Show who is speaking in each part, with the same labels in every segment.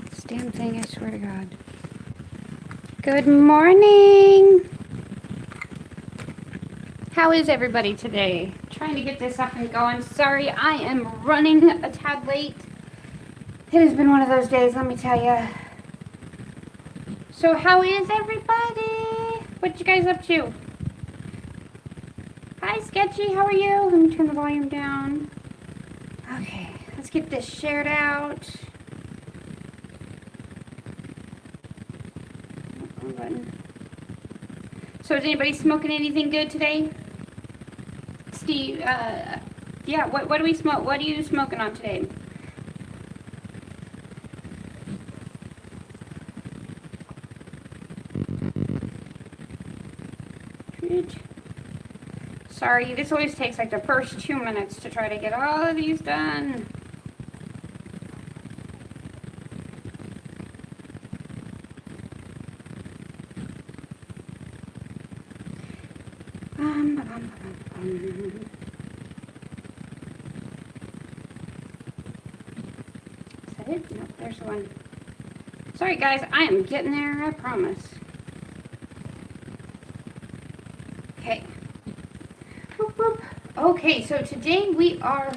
Speaker 1: This damn thing, I swear to God. Good morning. How is everybody today? Trying to get this up and going. Sorry, I am running a tad late. It has been one of those days, let me tell you. So how is everybody? What you guys up to? Hi, Sketchy. How are you? Let me turn the volume down. Okay, let's get this shared out. So is anybody smoking anything good today? Steve, yeah, what do we smoke? What are you smoking on today? Sorry, this always takes like the first 2 minutes to try to get all of these done. Is that it? Nope, there's one. Sorry guys, I am getting there, I promise. Okay. Whoop, whoop. Okay, so today we are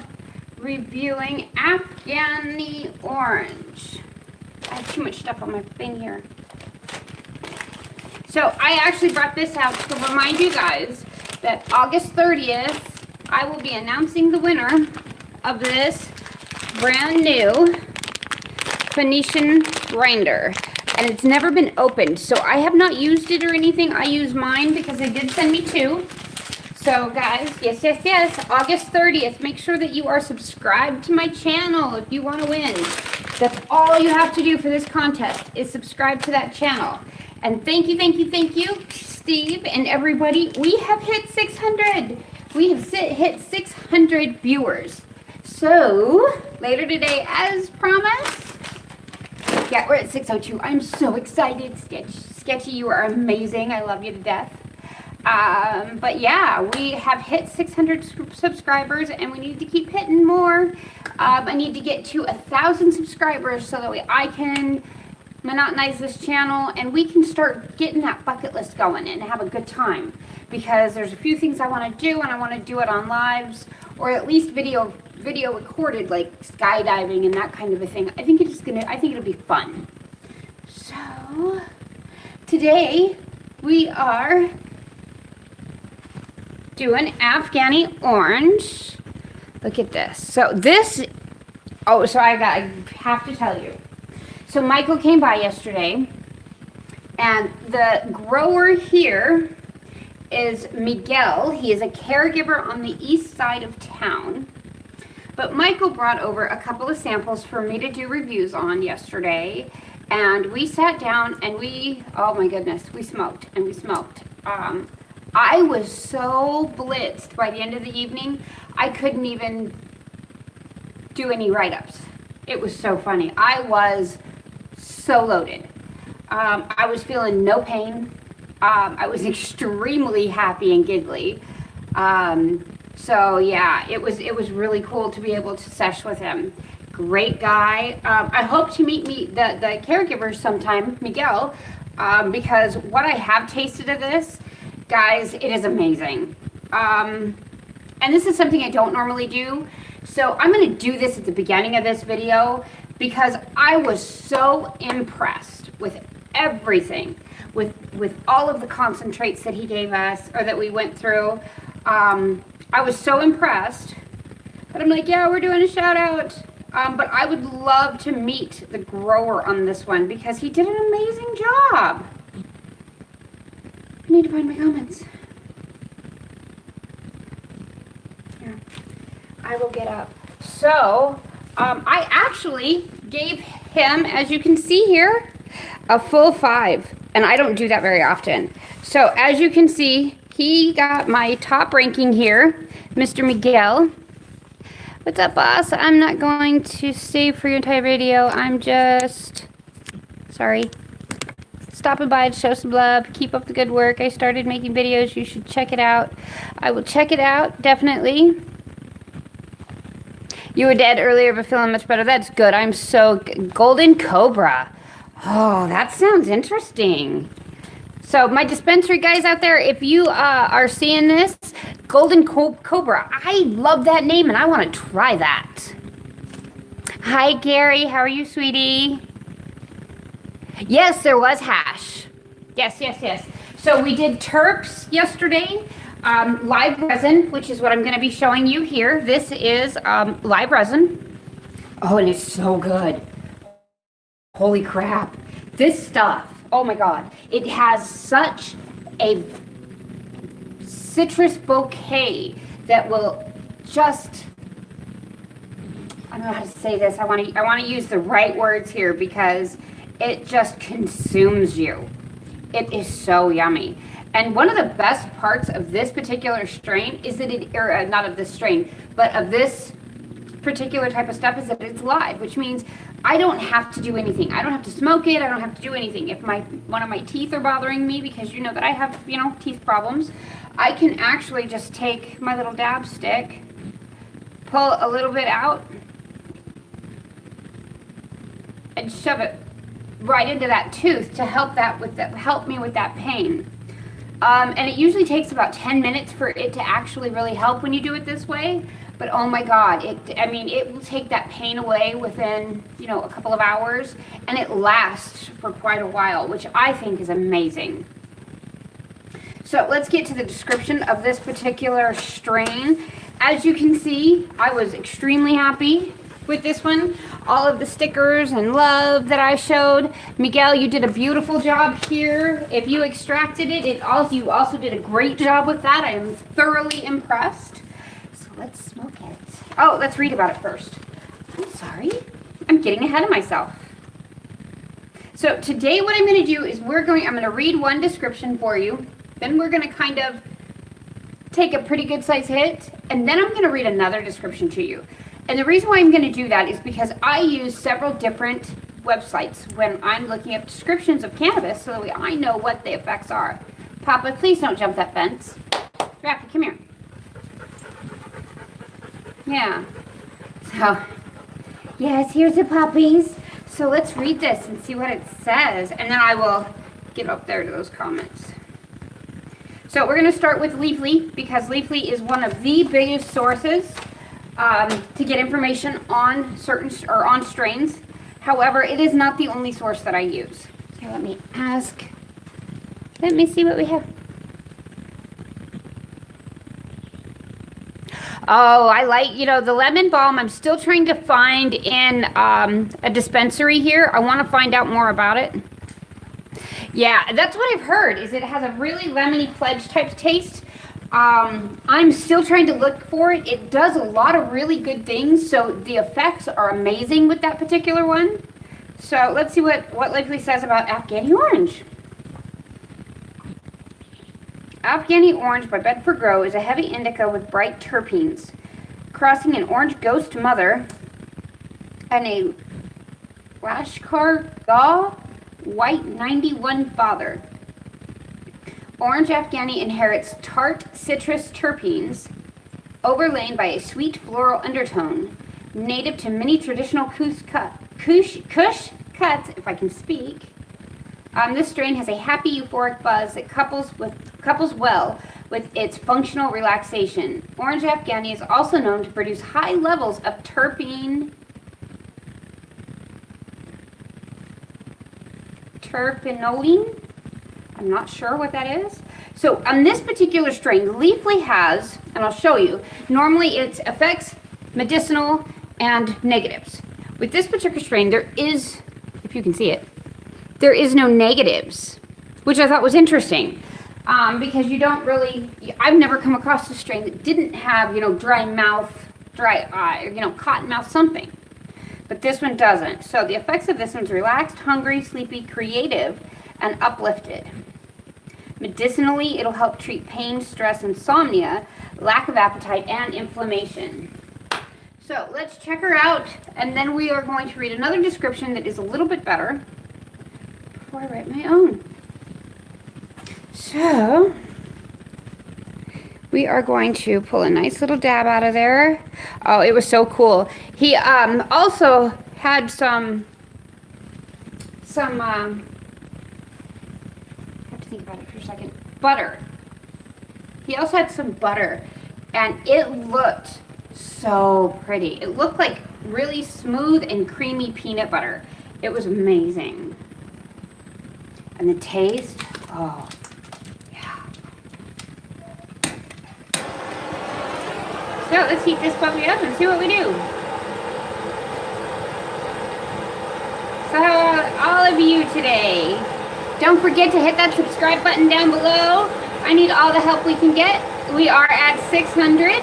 Speaker 1: reviewing Afghani Orange. I have too much stuff on my thing here. So I actually brought this out to remind you guys that August 30th, I will be announcing the winner of this brand new Phoenician grinder. And it's never been opened, so I have not used it or anything. I use mine because they did send me two. So guys, yes, August 30th, make sure that you are subscribed to my channel if you want to win. That's all you have to do for this contest is subscribe to that channel. And thank you, Steve and everybody. We have hit 600. We have hit 600 viewers. So later today, as promised, yeah, we're at 602. I'm so excited. Sketchy, you are amazing. I love you to death. But yeah, we have hit 600 subscribers and we need to keep hitting more. I need to get to 1,000 subscribers so that way I can monetize this channel and we can start getting that bucket list going and have a good time, because there's a few things I want to do and I want to do it on lives or at least video recorded, like skydiving and that kind of a thing. I think it'll be fun. So today we are doing Afghani Orange. Look at this. So this, so I have to tell you. So Michael came by yesterday, and the grower here is Miguel. He is a caregiver on the east side of town. But Michael brought over a couple of samples for me to do reviews on yesterday, and we sat down and oh my goodness, we smoked and we smoked. I was so blitzed by the end of the evening, I couldn't even do any write-ups. It was so funny. I was so loaded. I was feeling no pain. I was extremely happy and giggly. So yeah, it was really cool to be able to sesh with him. Great guy. I hope to meet the caregiver sometime, Miguel, because what I have tasted of this, guys, it is amazing. And this is something I don't normally do. So I'm going to do this at the beginning of this video because I was so impressed with everything, with all of the concentrates that he gave us or that we went through. I was so impressed, but I'm like, yeah, we're doing a shout out. But I would love to meet the grower on this one because he did an amazing job. I need to find my comments. Here, I will get up. So, I actually gave him, as you can see here, a full 5. And I don't do that very often. So, as you can see, he got my top ranking here, Mr. Miguel. What's up, boss? I'm not going to stay for your entire video. I'm just, sorry, stopping by to show some love. Keep up the good work. I started making videos. You should check it out. I will check it out, definitely. You were dead earlier, but feeling much better. That's good. I'm so golden cobra. Oh, that sounds interesting. So my dispensary guys out there, if you are seeing this, golden cobra, I love that name and I want to try that. Hi, Gary. How are you, sweetie? Yes, there was hash. Yes. So we did terps yesterday. Live resin, which is what I'm going to be showing you here. This is live resin. Oh, and it's so good. Holy crap. This stuff, oh my God. It has such a citrus bouquet that will just, I don't know how to say this. I want to use the right words here because it just consumes you. It is so yummy. And one of the best parts of this particular strain is that not of this strain, but of this particular type of stuff is that it's live, which means I don't have to do anything. I don't have to smoke it. I don't have to do anything. If one of my teeth are bothering me, because you know that I have, teeth problems, I can actually just take my little dab stick, pull a little bit out, and shove it right into that tooth to help me with that pain. And it usually takes about 10 minutes for it to actually really help when you do it this way. But oh my God, it will take that pain away within, a couple of hours, and it lasts for quite a while, which I think is amazing. So let's get to the description of this particular strain. As you can see, I was extremely happy with this one. All of the stickers and love that I showed. Miguel, you did a beautiful job here. If you extracted it, you also did a great job with that. I am thoroughly impressed. So let's smoke it. Oh, let's read about it first. I'm sorry. I'm getting ahead of myself. So today what I'm going to do is I'm going to read one description for you. Then we're going to kind of take a pretty good size hit. And then I'm going to read another description to you. And the reason why I'm going to do that is because I use several different websites when I'm looking up descriptions of cannabis so that I know what the effects are. Papa, please don't jump that fence. Raffy, come here. Yeah. So, yes, here's the puppies. So let's read this and see what it says. And then I will get up there to those comments. So we're going to start with Leafly because Leafly is one of the biggest sources to get information on on strains. However, it is not the only source that I use. Okay, let me see what we have. Oh, I like, the lemon balm I'm still trying to find in a dispensary here. I want to find out more about it. Yeah, that's what I've heard, is it has a really lemony pledge type taste. I'm still trying to look for it. It does a lot of really good things, so the effects are amazing with that particular one. So let's see what Leafly says about Afghani Orange. Afghani Orange by Bedford Grow is a heavy indica with bright terpenes, crossing an orange ghost mother and a Lashkar Gah white 91 father. Orange Afghani inherits tart citrus terpenes, overlain by a sweet floral undertone, native to many traditional Kush cuts, if I can speak. This strain has a happy euphoric buzz that couples well with its functional relaxation. Orange Afghani is also known to produce high levels of terpinolene. I'm not sure what that is. So on this particular strain, Leafly has, and I'll show you, normally it's effects, medicinal, and negatives. With this particular strain, there is, if you can see it, there is no negatives, which I thought was interesting. Because you don't really, I've never come across a strain that didn't have, dry mouth, dry eye, cotton mouth something. But this one doesn't. So the effects of this one's relaxed, hungry, sleepy, creative, and uplifted. Medicinally, it'll help treat pain, stress, insomnia, lack of appetite, and inflammation. So let's check her out, and then we are going to read another description that is a little bit better before I write my own. So we are going to pull a nice little dab out of there. Oh, it was so cool. He also had some I have to think about it for a second. Butter. He also had some butter, and it looked so pretty. It looked like really smooth and creamy peanut butter. It was amazing. And the taste, oh, yeah. So let's heat this puppy up and see what we do. So how are all of you today? Don't forget to hit that subscribe button down below. I need all the help we can get. We are at 600. Finally!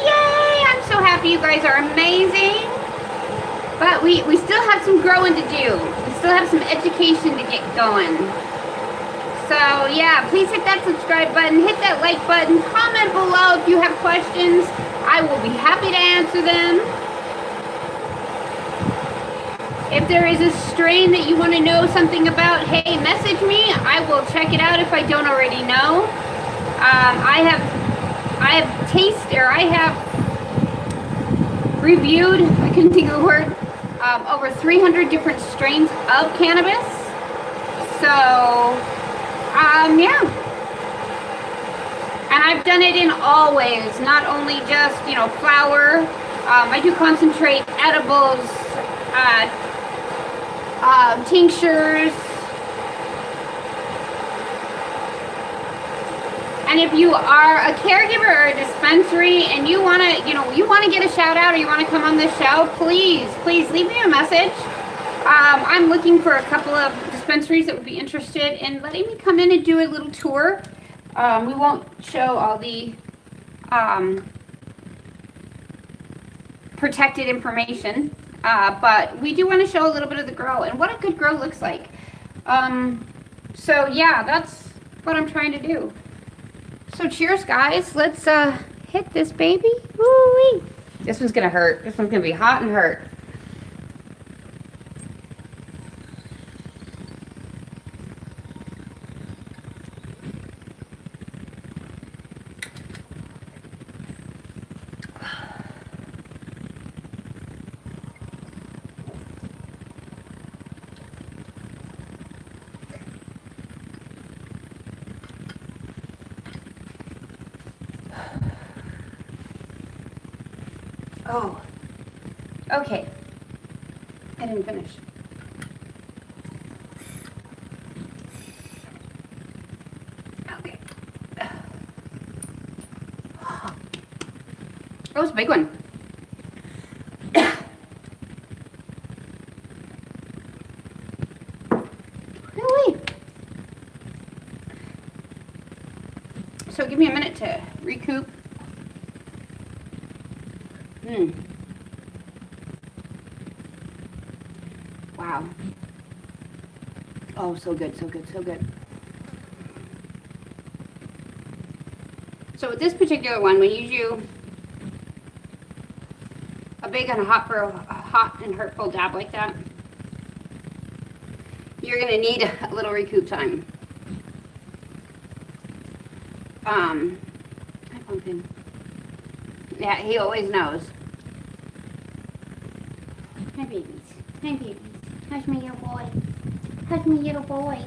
Speaker 1: Yay! I'm so happy. You guys are amazing. But we still have some growing to do. We still have some education to get going. So yeah, please hit that subscribe button, hit that like button, comment below if you have questions. I will be happy to answer them. If there is a strain that you want to know something about, hey, message me. I will check it out if I don't already know. I have reviewed, I couldn't think of the word, over 300 different strains of cannabis. So, yeah. And I've done it in all ways, not only just, flower. I do concentrate, edibles, tinctures. And if you are a caregiver or a dispensary and you want to, get a shout out or you want to come on this show, please leave me a message. I'm looking for a couple of dispensaries that would be interested in letting me come in and do a little tour. We won't show all the protected information. But we do want to show a little bit of the grow and what a good grow looks like. So yeah, that's what I'm trying to do. So cheers, guys. Let's hit this baby. Woo-wee. This one's gonna hurt. This one's gonna be hot and hurt. Oh, okay. I didn't finish. Okay. That was a big one. Really? So give me a minute to recoup. Wow. Oh, so good, so good, so good. So with this particular one, when you do a big and a hot and hurtful dab like that, you're going to need a little recoup time. Hi, Pumpkin. Yeah, he always knows. Hi, babies. Hi, babies. Hush me, little boy. Hush me, little boy.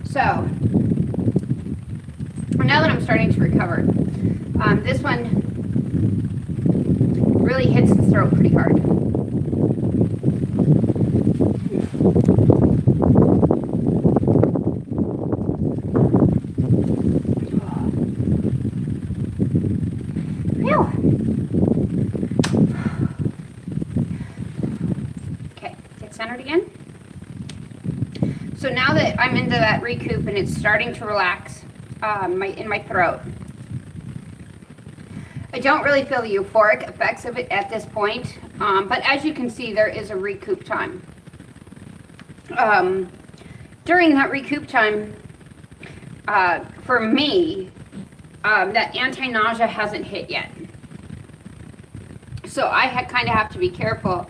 Speaker 1: So, now that I'm starting to recover, this one really hits the throat pretty hard. Centered again. So now that I'm into that recoup and it's starting to relax in my throat, I don't really feel the euphoric effects of it at this point, but as you can see, there is a recoup time. During that recoup time, for me, that anti-nausea hasn't hit yet. So I kind of have to be careful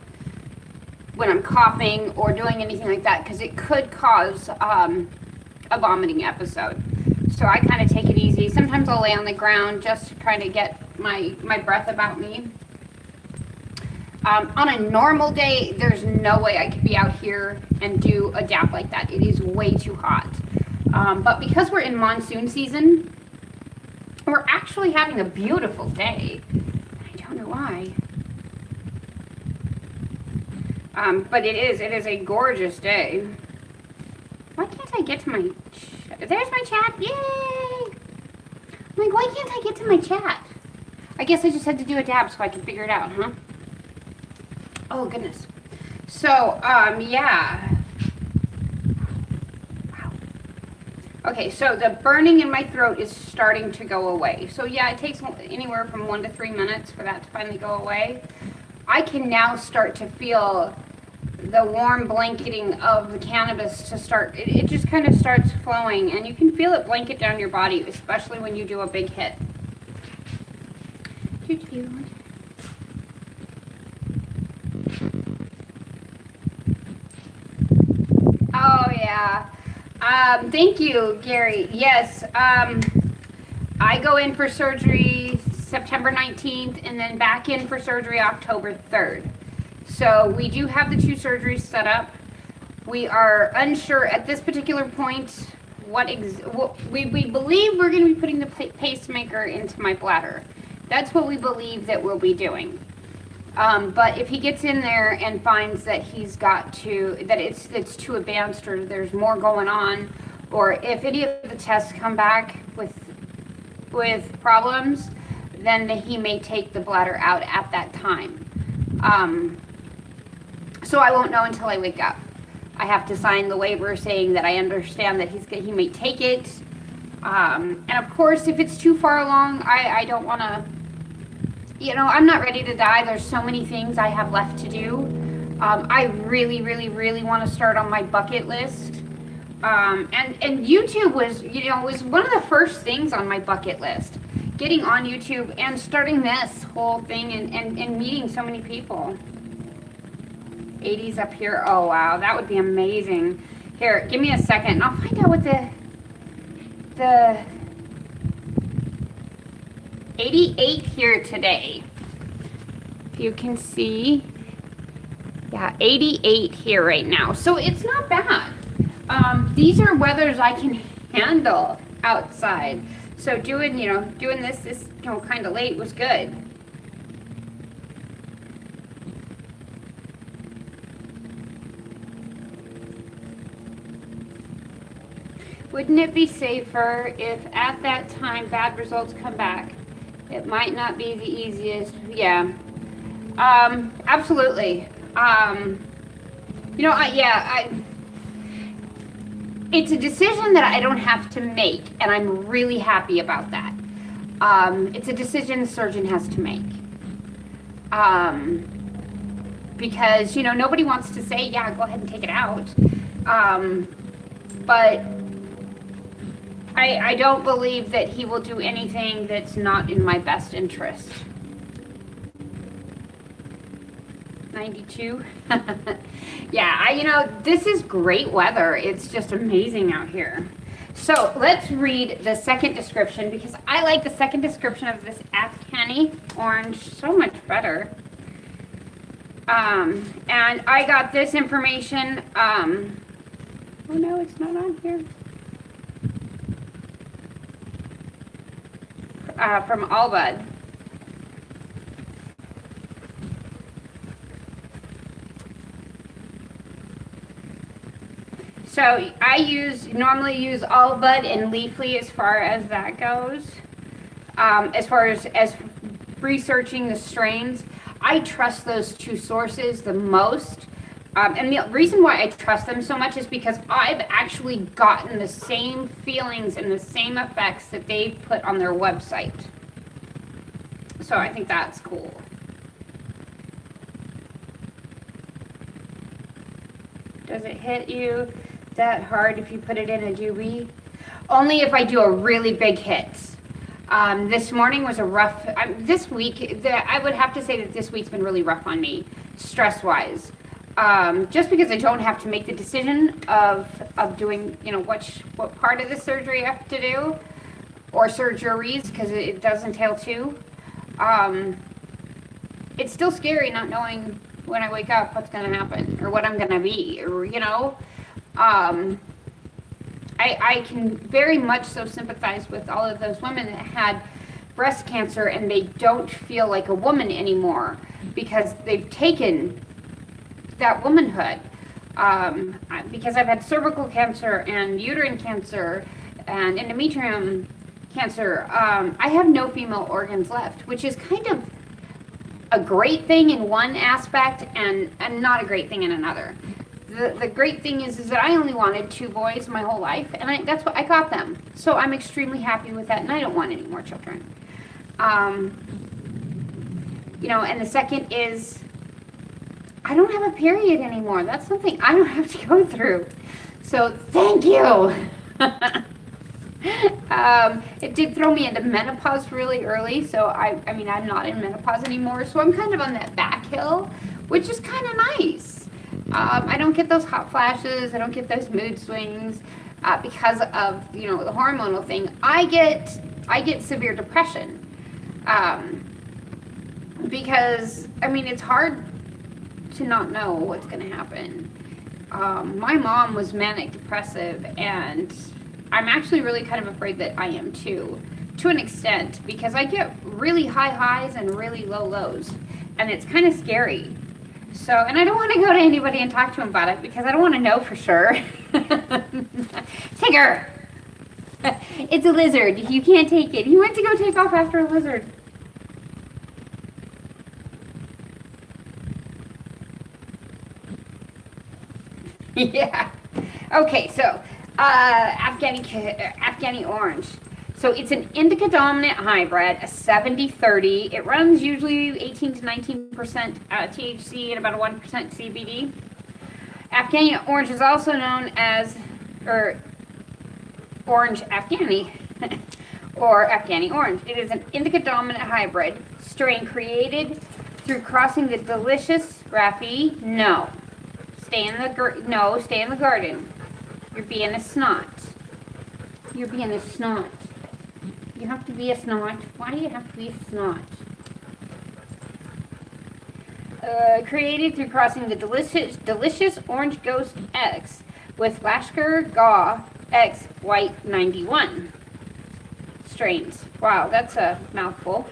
Speaker 1: when I'm coughing or doing anything like that, because it could cause a vomiting episode. So I kind of take it easy. Sometimes I'll lay on the ground just to try to get my breath about me. On a normal day, there's no way I could be out here and do a dab like that. It is way too hot. But because we're in monsoon season, we're actually having a beautiful day. I don't know why. But it is a gorgeous day. Why can't I get to my there's my chat, yay! I'm like, why can't I get to my chat? I guess I just had to do a dab so I could figure it out, huh? Oh, goodness. So, yeah. Wow. Okay, so the burning in my throat is starting to go away. So, yeah, it takes anywhere from 1 to 3 minutes for that to finally go away. I can now start to feel the warm blanketing of the cannabis to start, it just kind of starts flowing, and you can feel it blanket down your body, especially when you do a big hit. Oh, yeah. Thank you, Gary. Yes, I go in for surgery September 19th and then back in for surgery October 3rd. So we do have the 2 surgeries set up. We are unsure at this particular point what we believe we're going to be putting the pacemaker into my bladder. That's what we believe that we'll be doing. But if he gets in there and finds that it's too advanced or there's more going on, or if any of the tests come back with problems, then he may take the bladder out at that time. So I won't know until I wake up. I have to sign the waiver saying that I understand that he may take it. And of course, if it's too far along, I don't want to, I'm not ready to die. There's so many things I have left to do. I really, really, really want to start on my bucket list. And YouTube was one of the first things on my bucket list. Getting on YouTube and starting this whole thing and meeting so many people. 80s up here. Oh, wow. That would be amazing. Here, give me a second and I'll find out what the 88 here today. If you can see. Yeah, 88 here right now. So it's not bad. These are weathers I can handle outside. So doing this kind of late was good. Wouldn't it be safer if at that time bad results come back? It might not be the easiest. Yeah. Absolutely. It's a decision that I don't have to make, and I'm really happy about that. It's a decision the surgeon has to make. Because, nobody wants to say, yeah, go ahead and take it out. But I don't believe that he will do anything that's not in my best interest. 92. Yeah, this is great weather. It's just amazing out here. So let's read the second description because I like the second description of this Afghani Orange so much better. And I got this information. Oh no, it's not on here. From Allbud. So I normally use Allbud and Leafly as far as that goes. As far as researching the strains, I trust those 2 sources the most. And the reason why I trust them so much is because I've actually gotten the same feelings and the same effects that they put on their website. So I think that's cool. Does it hit you that hard if you put it in a doobie? Only if I do a really big hit. This morning was a rough, this week, I would have to say that this week's been really rough on me, stress-wise. Just because I don't have to make the decision of doing, what part of the surgery I have to do. or surgeries, because it does entail two. It's still scary not knowing when I wake up what's going to happen or what I'm going to be, or, you know. I can very much so sympathize with all of those women that had breast cancer and they don't feel like a woman anymore because they've taken that womanhood. Because I've had cervical cancer and uterine cancer and endometrium cancer, I have no female organs left, which is kind of a great thing in one aspect and not a great thing in another. The great thing is that I only wanted 2 boys my whole life, and that's what I got them. So I'm extremely happy with that, and I don't want any more children. You know, and the second is I don't have a period anymore. That's something I don't have to go through. So thank you. It did throw me into menopause really early, so I mean, I'm not in menopause anymore, so I'm kind of on that back hill, which is kind of nice. I don't get those hot flashes, I don't get those mood swings because of, you know, the hormonal thing. I get severe depression because, I mean, it's hard to not know what's going to happen. My mom was manic depressive, and I'm actually really kind of afraid that I am too, to an extent, because I get really high highs and really low lows, and it's kind of scary. So, and I don't want to go to anybody and talk to him about it because I don't want to know for sure. Tigger! It's a lizard. You can't take it. He went to go take off after a lizard. Yeah. Okay, so Afghani Orange. So it's an indica dominant hybrid, a 70-30. It runs usually 18 to 19% THC and about a 1% CBD. Afghani Orange is also known as, Orange Afghani, or Afghani Orange. It is an indica dominant hybrid strain created through crossing the delicious Raffi. Stay in the garden. You're being a snot. You're being a snot. You have to be a snot. Why do you have to be a snot? Created through crossing the delicious Orange Ghost X with Lashkar Gah X White 91 strains. Wow, that's a mouthful.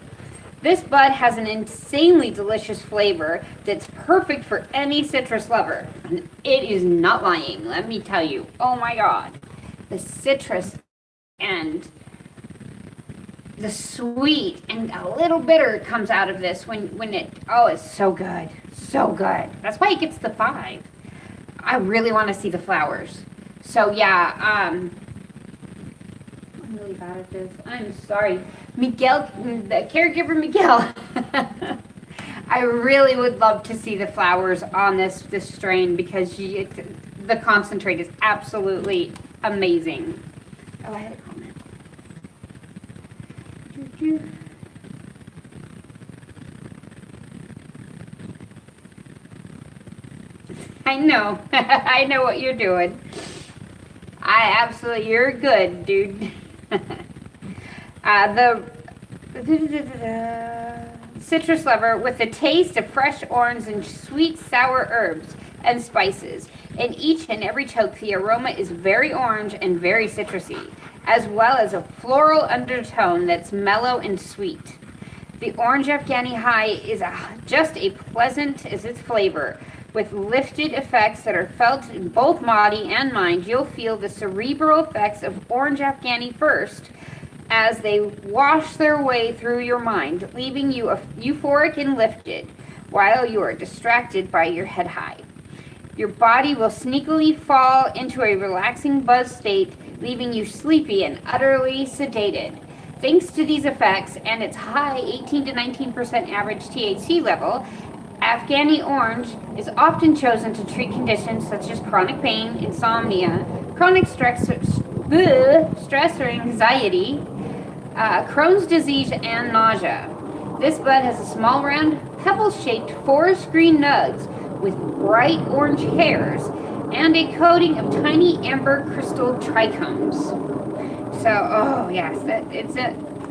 Speaker 1: This bud has an insanely delicious flavor that's perfect for any citrus lover. And it is not lying, let me tell you. Oh my God. The citrus and the sweet and a little bitter comes out of this when it's so good. So good. That's why it gets the 5. I really want to see the flowers. So yeah, I'm really bad at this. I'm sorry. Miguel, the caregiver Miguel. I really would love to see the flowers on this strain because the concentrate is absolutely amazing. Oh, I had a comment. I know. I know what you're doing. You're good, dude. The citrus lover with the taste of fresh orange and sweet sour herbs and spices. In each and every toke, the aroma is very orange and very citrusy, as well as a floral undertone that's mellow and sweet. The Orange Afghani High is just as pleasant as its flavor. With lifted effects that are felt in both body and mind, you'll feel the cerebral effects of Orange Afghani first as they wash their way through your mind, leaving you euphoric and lifted while you are distracted by your head high. Your body will sneakily fall into a relaxing buzz state, leaving you sleepy and utterly sedated. Thanks to these effects and its high 18 to 19% average THC level, Afghani Orange is often chosen to treat conditions such as chronic pain, insomnia, chronic stress or anxiety, Crohn's disease, and nausea. This bud has a small, round, pebble-shaped forest green nugs with bright orange hairs and a coating of tiny amber crystal trichomes. So, oh yes,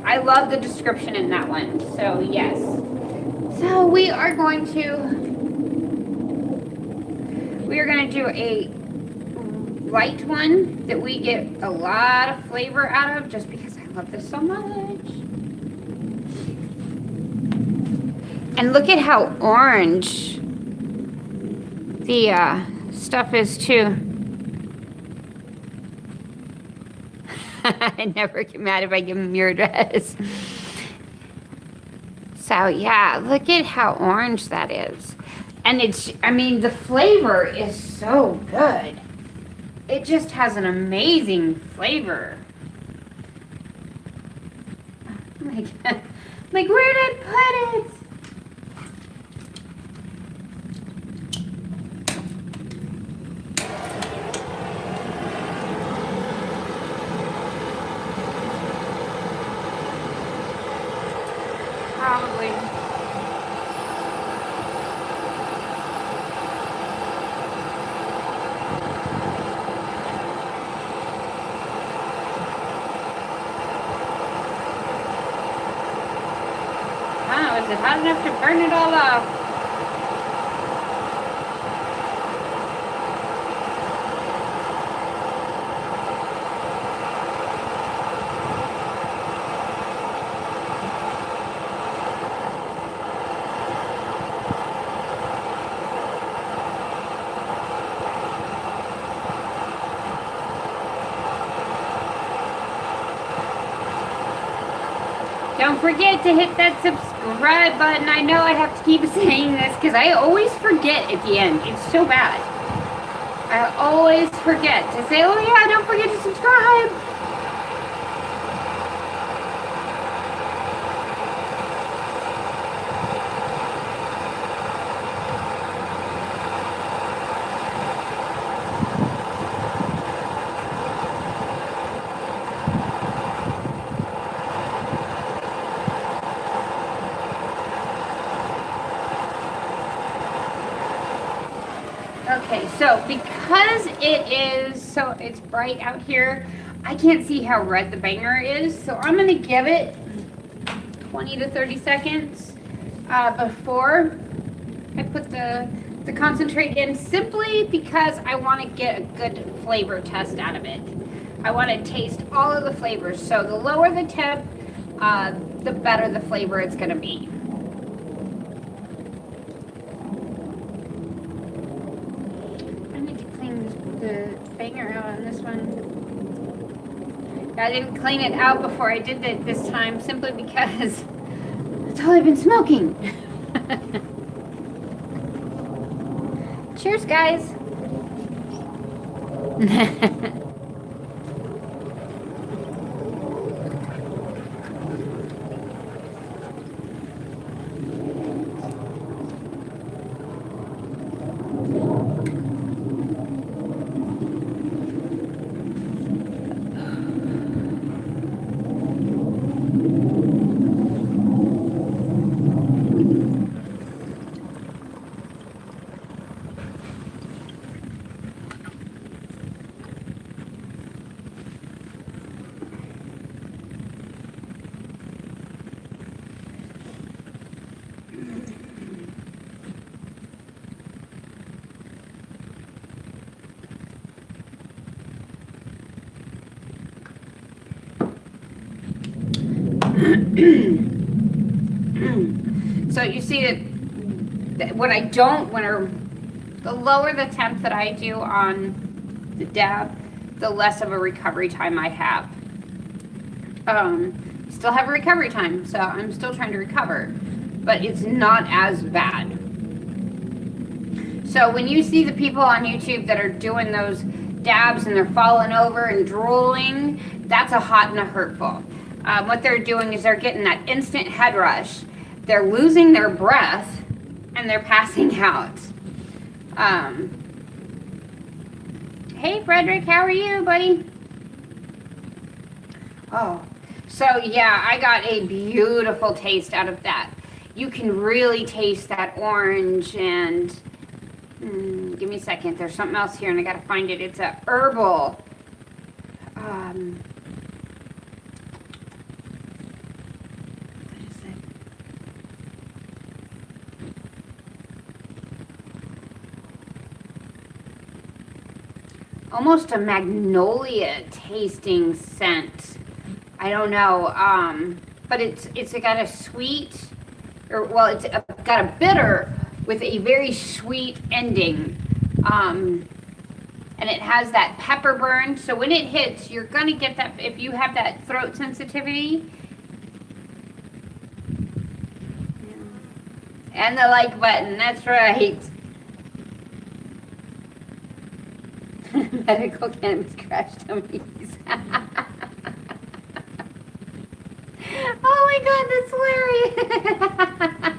Speaker 1: I love the description in that one. So yes. So we are going to do a light one that we get a lot of flavor out of just because I love this so much. And look at how orange the stuff is too. I never get mad if I give them your address. So yeah, look at how orange that is. And the flavor is so good. It just has an amazing flavor. Oh my God. Like, where did I put it? Probably. Oh, is it hot enough to burn it all off? Don't forget to hit that subscribe button. I know I have to keep saying this because I always forget at the end. It's so bad. I always forget to say, oh yeah, don't forget to subscribe. Okay, so because it's bright out here, I can't see how red the banger is, so I'm going to give it 20 to 30 seconds before I put the concentrate in, simply because I want to get a good flavor test out of it. I want to taste all of the flavors, so the lower the temp, the better the flavor it's going to be. The banger out on this one. I didn't clean it out before I did it this time, simply because that's all I've been smoking. Cheers, guys. So you see that the lower the temp that I do on the dab, the less of a recovery time I have. Still have a recovery time, so I'm still trying to recover, but it's not as bad. So when you see the people on YouTube that are doing those dabs and they're falling over and drooling, that's a hot and a hurtful. What they're doing is they're getting that instant head rush. They're losing their breath and they're passing out. Hey Frederick, how are you, buddy? Oh, so yeah, I got a beautiful taste out of that. You can really taste that orange and give me a second. There's something else here and I gotta find it. It's a herbal. almost a magnolia tasting scent. I don't know, but it's got a sweet, or well, it's got a bitter with a very sweet ending, and it has that pepper burn. So when it hits, you're gonna get that if you have that throat sensitivity. And the like button, that's right. Medical cannabis crash dummies. Oh my god, that's hilarious.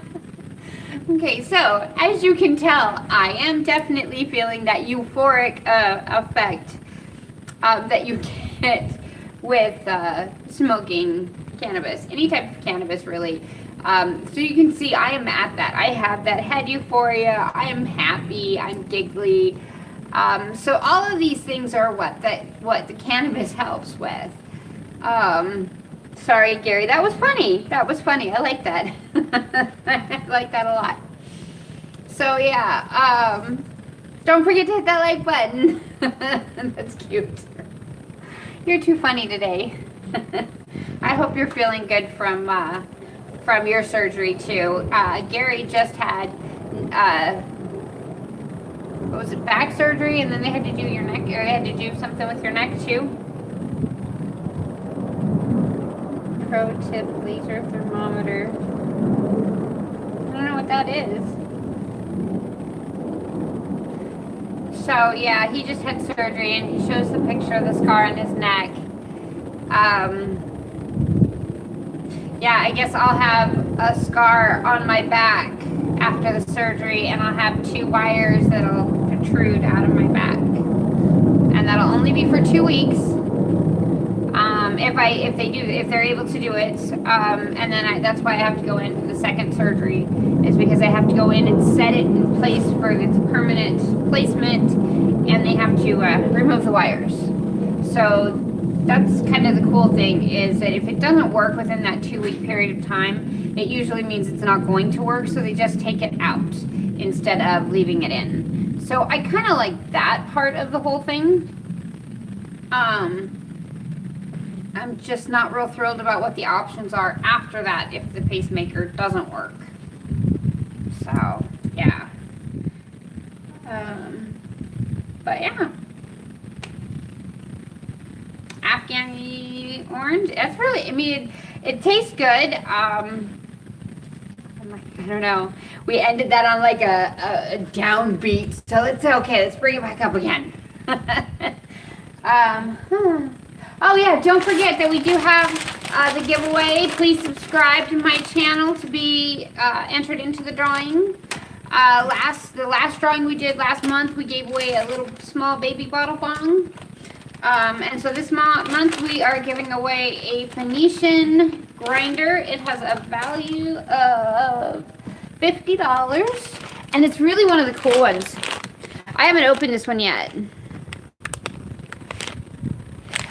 Speaker 1: Okay, so as you can tell, I am definitely feeling that euphoric effect that you get with smoking cannabis, any type of cannabis really. So you can see I am at that. I have that head euphoria. I am happy. I'm giggly. So all of these things are what the cannabis helps with. Sorry, Gary. That was funny. That was funny. I like that. I like that a lot. So yeah. Don't forget to hit that like button. That's cute. You're too funny today. I hope you're feeling good from your surgery too. Gary just had what was it, back surgery, and then they had to do your neck, or they had to do something with your neck too. Pro tip, laser thermometer. I don't know what that is. So yeah, he just had surgery, and he shows the picture of the scar on his neck. Yeah, I guess I'll have a scar on my back after the surgery, and I'll have 2 wires that'll protrude out of my back, and that'll only be for 2 weeks. If they're able to do it, and then that's why I have to go in for the second surgery, is because I have to go in and set it in place for its permanent placement, and they have to remove the wires. So that's kind of the cool thing, is that if it doesn't work within that 2-week period of time, it usually means it's not going to work, so they just take it out instead of leaving it in. So I kind of like that part of the whole thing. I'm just not real thrilled about what the options are after that if the pacemaker doesn't work. So, yeah. But yeah. Afghani Orange. That's really, I mean, it tastes good. I don't know. We ended that on like a downbeat, so it's okay. Let's bring it back up again. Oh yeah, don't forget that we do have the giveaway. Please subscribe to my channel to be entered into the drawing. The last drawing we did last month, we gave away a little small baby bottle bong. And so this month we are giving away a Phoenician grinder. It has a value of $50, and it's really one of the cool ones. I haven't opened this one yet.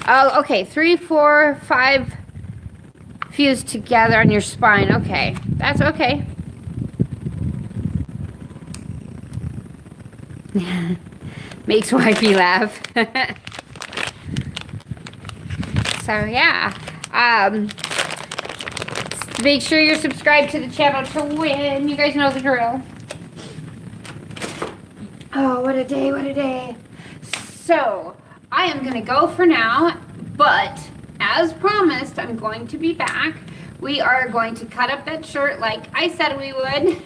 Speaker 1: Oh, okay, 3, 4, 5 fused together on your spine. Okay, that's okay. Makes wifey laugh. So yeah, make sure you're subscribed to the channel to win. You guys know the drill. Oh, what a day, what a day. So I am gonna go for now, but as promised, I'm going to be back. We are going to cut up that shirt like I said we would.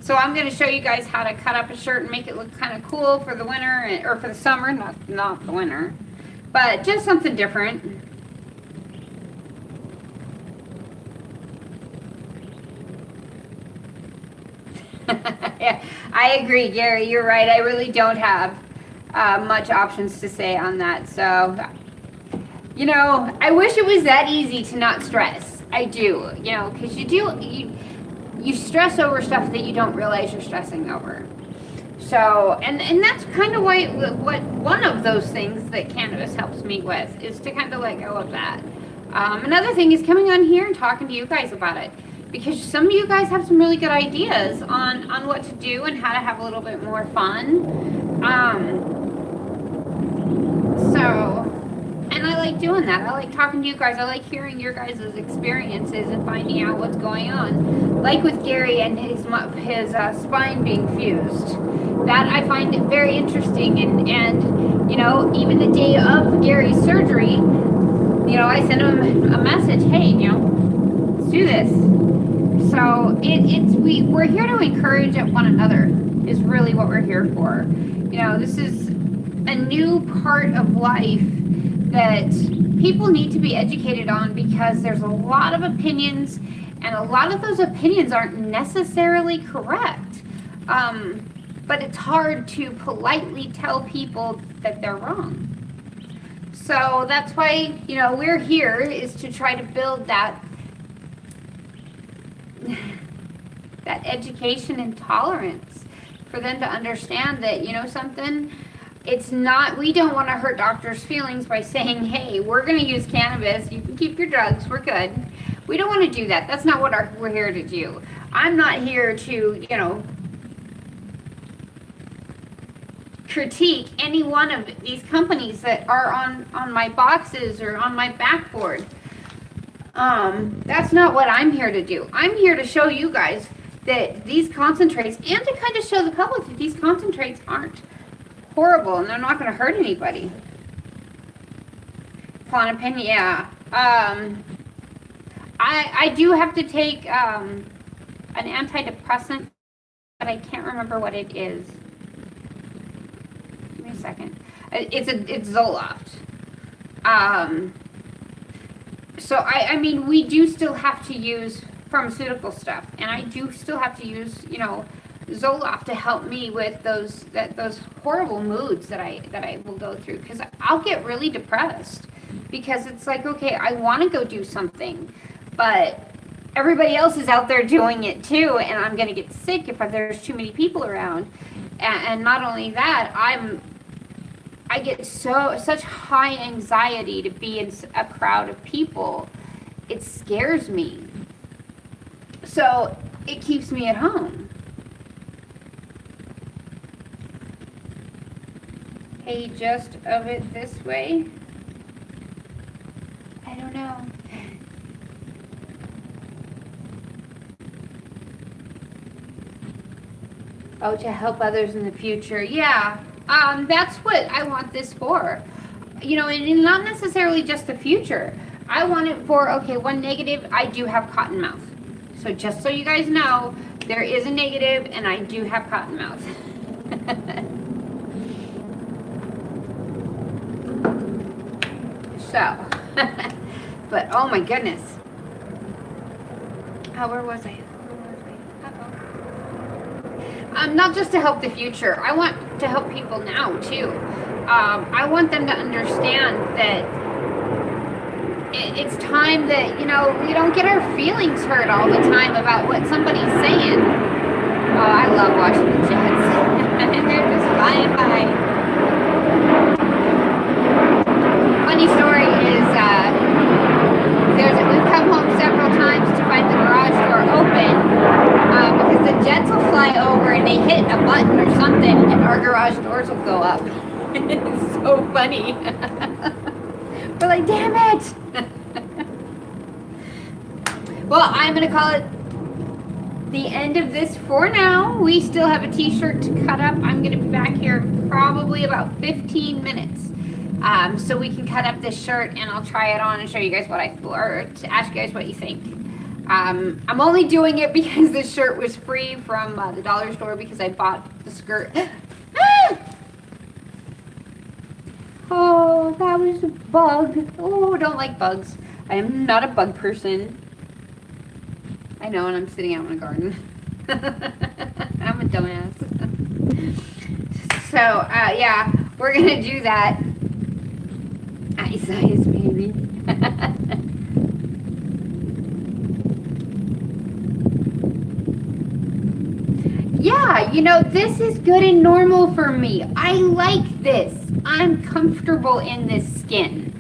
Speaker 1: So I'm going to show you guys how to cut up a shirt and make it look kind of cool for the winter, or for the summer, not the winter, but just something different. Yeah, I agree, Gary. You're right. I really don't have much options to say on that. So, you know, I wish it was that easy to not stress. I do, you know, because you stress over stuff that you don't realize you're stressing over. So, and that's kind of what one of those things that cannabis helps me with, is to kind of let go of that. Another thing is coming on here and talking to you guys about it, because some of you guys have some really good ideas on what to do and how to have a little bit more fun. And I like doing that. I like talking to you guys. I like hearing your guys' experiences and finding out what's going on. Like with Gary and his spine being fused. That I find it very interesting. And you know, even the day of Gary's surgery, you know, I sent him a message. Hey, you know, let's do this. So we're here to encourage one another. Is really what we're here for. You know, this is a new part of life that people need to be educated on, because there's a lot of opinions, and a lot of those opinions aren't necessarily correct. But it's hard to politely tell people that they're wrong. So that's why, you know, we're here, is to try to build that education and tolerance for them to understand that, you know something, it's not, we don't want to hurt doctors' feelings by saying, hey, we're going to use cannabis, you can keep your drugs, we're good. We don't want to do that. That's not what we're here to do. I'm not here to, you know, critique any one of these companies that are on my boxes or on my backboard. That's not what I'm here to do. I'm here to show you guys that these concentrates, and to kind of show the public that these concentrates aren't horrible and they're not going to hurt anybody. Klonopin, yeah. I do have to take an antidepressant, but I can't remember what it is. Give me a second. It's Zoloft. So I mean, we do still have to use pharmaceutical stuff, and I do still have to use, you know, Zoloft to help me with those horrible moods that I will go through, because I'll get really depressed, because it's like, okay, I want to go do something, but everybody else is out there doing it too, and I'm going to get sick if there's too many people around. And not only that, I get such high anxiety to be in a crowd of people. It scares me. So it keeps me at home. Hey, just of it this way? I don't know. Oh, to help others in the future. Yeah, that's what I want this for. You know, and not necessarily just the future. I want it for, okay, one negative, I do have cotton mouth. So just so you guys know, there is a negative, and I do have cotton mouth. So, but oh my goodness. Where was I? Not just to help the future. I want to help people now too. I want them to understand that it's time that, you know, we don't get our feelings hurt all the time about what somebody's saying. Oh, I love watching the jets. And they're just flying by. Funny story is, we've come home several times to find the garage door open, because the jets will fly over and they hit a button or something, and our garage doors will go up. It's so funny. We're like, damn it! Well, I'm going to call it the end of this for now. We still have a t-shirt to cut up. I'm going to be back here probably about 15 minutes. So we can cut up this shirt, and I'll try it on and show you guys or to ask you guys what you think. I'm only doing it because this shirt was free from the dollar store, because I bought the skirt. Oh, that was a bug. Oh, don't like bugs. I am not a bug person. I know, and I'm sitting out in a garden. I'm a dumbass. So, yeah, we're going to do that. Ice, baby. Yeah, you know, this is good and normal for me. I like this. I'm comfortable in this skin.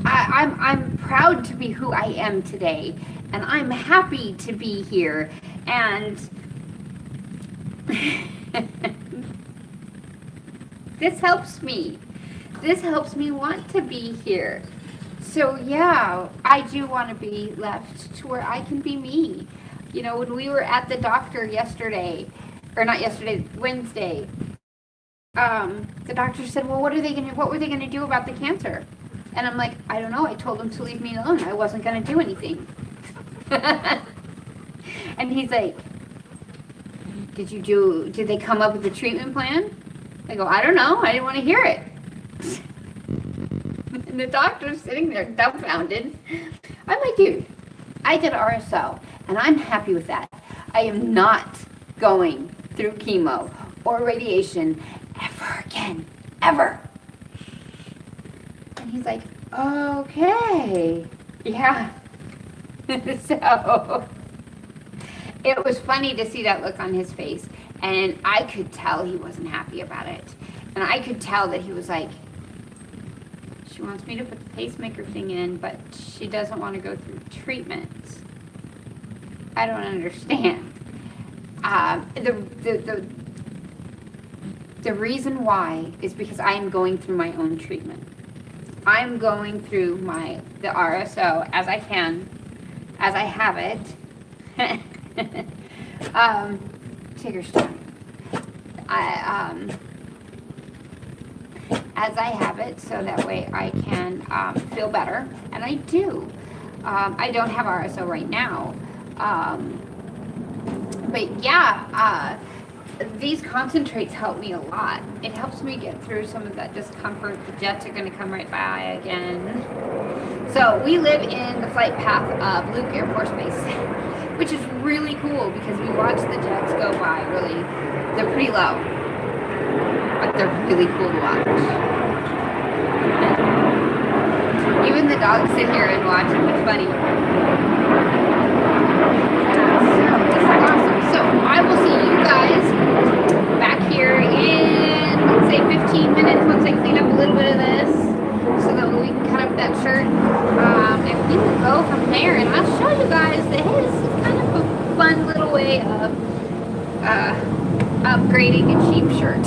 Speaker 1: I'm proud to be who I am today, and I'm happy to be here. And this helps me. This helps me want to be here. So yeah, I do want to be left to where I can be me. You know, when we were at the doctor yesterday, or not yesterday, Wednesday, the doctor said, well, what were they going to do about the cancer? And I'm like, I don't know. I told them to leave me alone. I wasn't going to do anything. And he's like, did they come up with a treatment plan? I go, I don't know. I didn't want to hear it. And the doctor's sitting there dumbfounded. I'm like, dude, I did RSO, and I'm happy with that. I am not going through chemo or radiation ever again. Ever. And he's like, okay. Yeah. So it was funny to see that look on his face. And I could tell he wasn't happy about it. And I could tell that he was like, she wants me to put the pacemaker thing in, but she doesn't want to go through treatment. I don't understand. The reason why is because I am going through my own treatment. I'm going through the RSO as I can, as I have it. Tigger's time. As I have it, so that way I can feel better, and I do. I don't have RSO right now, but yeah, these concentrates help me a lot. It helps me get through some of that discomfort. The jets are going to come right by again. So we live in the flight path of Luke Air Force Base, which is really cool because we watch the jets go by. Really, they're pretty low, but they're really cool to watch. Even the dogs sit here and watch it. It's funny. So this is awesome. So I will see you guys back here in, let's say, 15 minutes once I clean up a little bit of this, so that we can cut up that shirt, and we will go from there. And I'll show you guys that this is kind of a fun little way of upgrading a cheap shirt.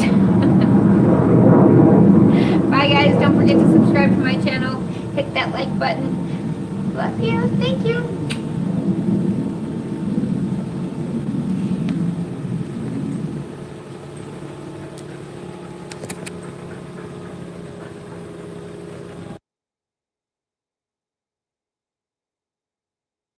Speaker 1: Bye guys, don't forget to subscribe to my channel, hit that like button. Love you, thank you.